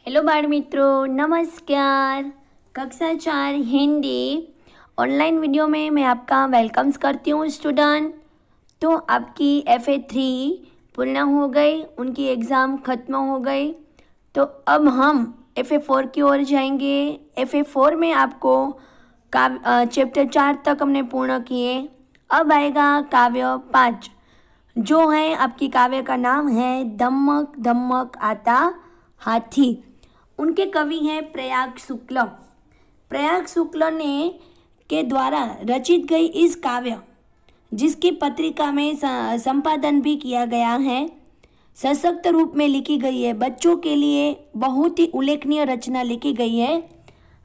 Hello बाल मित्रों, नमस्कार। कक्षा 4 हिंदी ऑनलाइन वीडियो में मैं आपका वेलकम्स करती हूँ स्टूडेंट। तो आपकी FA3 पूर्ण हो गई, उनकी एग्ज़ाम ख़त्म हो गई। तो अब हम FA4 की ओर जाएंगे। FA4 में आपको चैप्टर 4 तक हमने पूर्ण किए। अब आएगा काव्य 5, जो है आपकी काव्य का नाम है धम्मक धम्मक आता हाथी। उनके कवि हैं प्रयाग शुक्ल। प्रयाग शुक्ल ने के द्वारा रचित गई इस काव्य, जिसकी पत्रिका में संपादन भी किया गया है, सशक्त रूप में लिखी गई है। बच्चों के लिए बहुत ही उल्लेखनीय रचना लिखी गई है,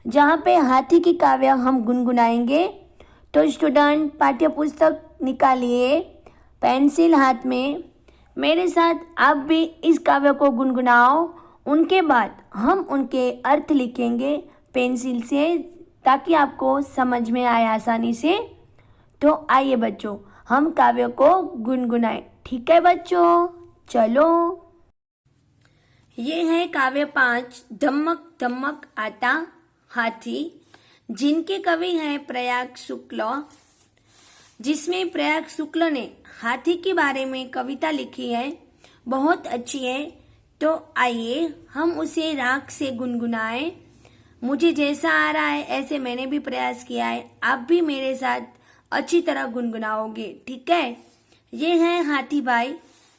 जहाँ पे हाथी की काव्य हम गुनगुनाएंगे। तो स्टूडेंट पाठ्य पुस्तक निकालिए, पेंसिल हाथ में, मेरे साथ आप भी इस काव्य को गुनगुनाओ। उनके बाद हम उनके अर्थ लिखेंगे पेंसिल से, ताकि आपको समझ में आए आसानी से। तो आइए बच्चों, हम काव्य को गुनगुनाएं। ठीक है बच्चों, चलो। ये है काव्य 5, धम्मक धम्मक आता हाथी, जिनके कवि हैं प्रयाग शुक्ल, जिसमें प्रयाग शुक्ल ने हाथी के बारे में कविता लिखी है, बहुत अच्छी है। तो आइए हम उसे राग से गुनगुनाएं। मुझे जैसा आ रहा है ऐसे मैंने भी प्रयास किया है, आप भी मेरे साथ अच्छी तरह गुनगुनाओगे, ठीक है। ये है हाथी भाई,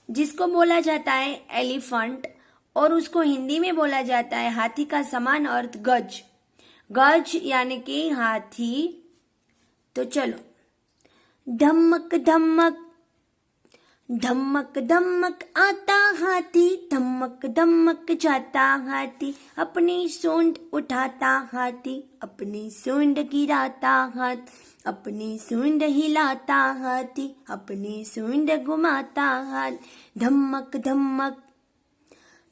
जिसको बोला जाता है एलिफेंट, और उसको हिंदी में बोला जाता है हाथी का समान अर्थ गज। गज यानी कि हाथी। तो चलो, धम्मक धम्मक धम्मक धम्मक आता हाथी, धम्मक धम्मक जाता हाथी, अपनी सूंड उठाता हाथी, अपनी सूंड गिराता हाथ, अपनी सूंड हिलाता हाथी, अपनी सूंड घुमाता हाथ। धम्मक धम्मक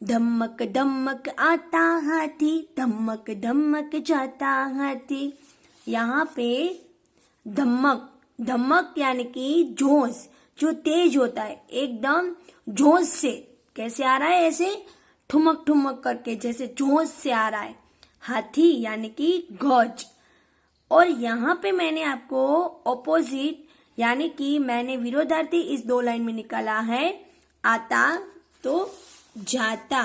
धम्मक धम्मक आता हाथी, धम्मक धम्मक जाता हाथी। यहाँ पे धम्मक धम्मक यानी कि जोश, जो तेज होता है, एकदम जोश से। कैसे आ रहा है? ऐसे ठुमक ठुमक करके, जैसे जोश से आ रहा है। हाथी यानी कि गज। और यहाँ पे मैंने आपको ऑपोजिट यानी कि मैंने विरोधार्थी इस 2 लाइन में निकाला है। आता तो जाता,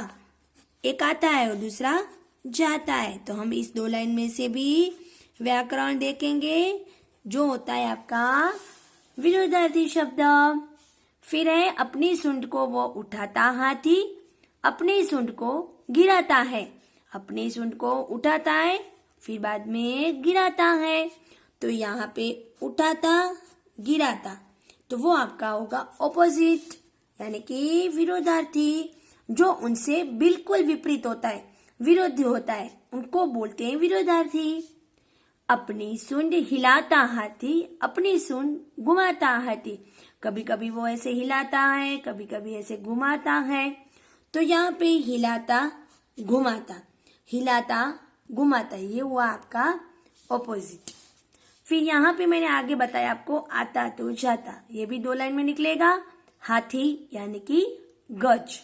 एक आता है और दूसरा जाता है। तो हम इस 2 लाइन में से भी व्याकरण देखेंगे, जो होता है आपका विरोधार्थी शब्द। फिर है अपनी सूंड को वो उठाता हाथी, अपनी सूंड को गिराता है। अपनी सूंड को उठाता है, फिर बाद में गिराता है। तो यहाँ पे उठाता गिराता, तो वो आपका होगा ऑपोजिट यानी कि विरोधार्थी। जो उनसे बिल्कुल विपरीत होता है, विरोधी होता है, उनको बोलते हैं विरोधार्थी। अपनी सूंड हिलाता हाथी, अपनी सूंड घुमाता हाथी। कभी कभी वो ऐसे हिलाता है, कभी कभी ऐसे घुमाता है। तो यहाँ पे हिलाता घुमाता, हिलाता घुमाता, ये हुआ आपका ऑपोजिट। फिर यहाँ पे मैंने आगे बताया आपको आता तो जाता, ये भी 2 लाइन में निकलेगा। हाथी यानी कि गज।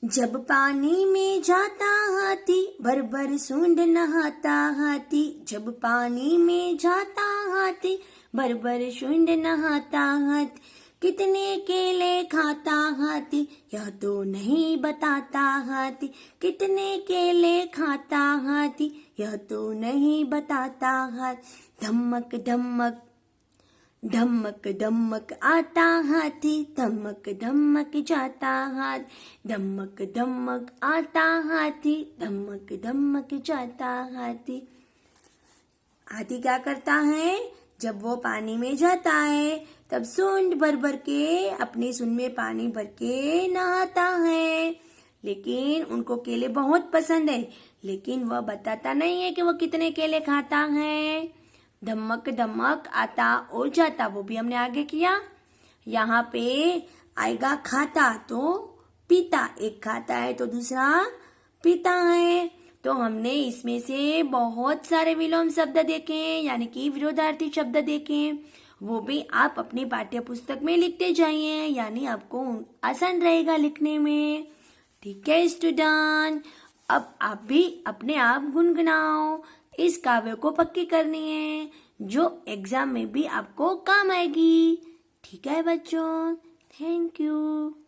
जब पानी में जाता हाथी, भर भर सूंड नहाता हाथी। जब पानी में जाता हाथी, भर भर सूंड नहाता हाथी। कितने केले खाता हाथी, यह तो नहीं बताता हाथी। कितने केले खाता हाथी, यह तो नहीं बताता हाथी। धम्मक धम्मक धम्मक धम्मक आता हाथी, धम्मक धम्मक जाता हाथी। धम्मक धम्मक आता हाथी, धम्मक धम्मक जाता हाथी। हाथी क्या करता है? जब वो पानी में जाता है, तब सूंड भर भर के, अपनी सूंड में पानी भर के नहाता है। लेकिन उनको केले बहुत पसंद है, लेकिन वह बताता नहीं है कि वो कितने केले खाता है। धम्मक धम्मक आता और जाता, वो भी हमने आगे किया। यहाँ पे आएगा खाता तो पीता, एक खाता है तो दूसरा पीता है। तो हमने इसमें से बहुत सारे विलोम शब्द देखे हैं, यानी कि विरोधार्थी शब्द देखे हैं। वो भी आप अपनी पाठ्य पुस्तक में लिखते जाइए, यानी आपको आसान रहेगा लिखने में। ठीक है स्टूडेंट, अब आप भी अपने आप गुनगुनाओ। इस काव्य को पक्की करनी है जो एग्जाम में भी आपको काम आएगी। ठीक है बच्चों, थैंक यू।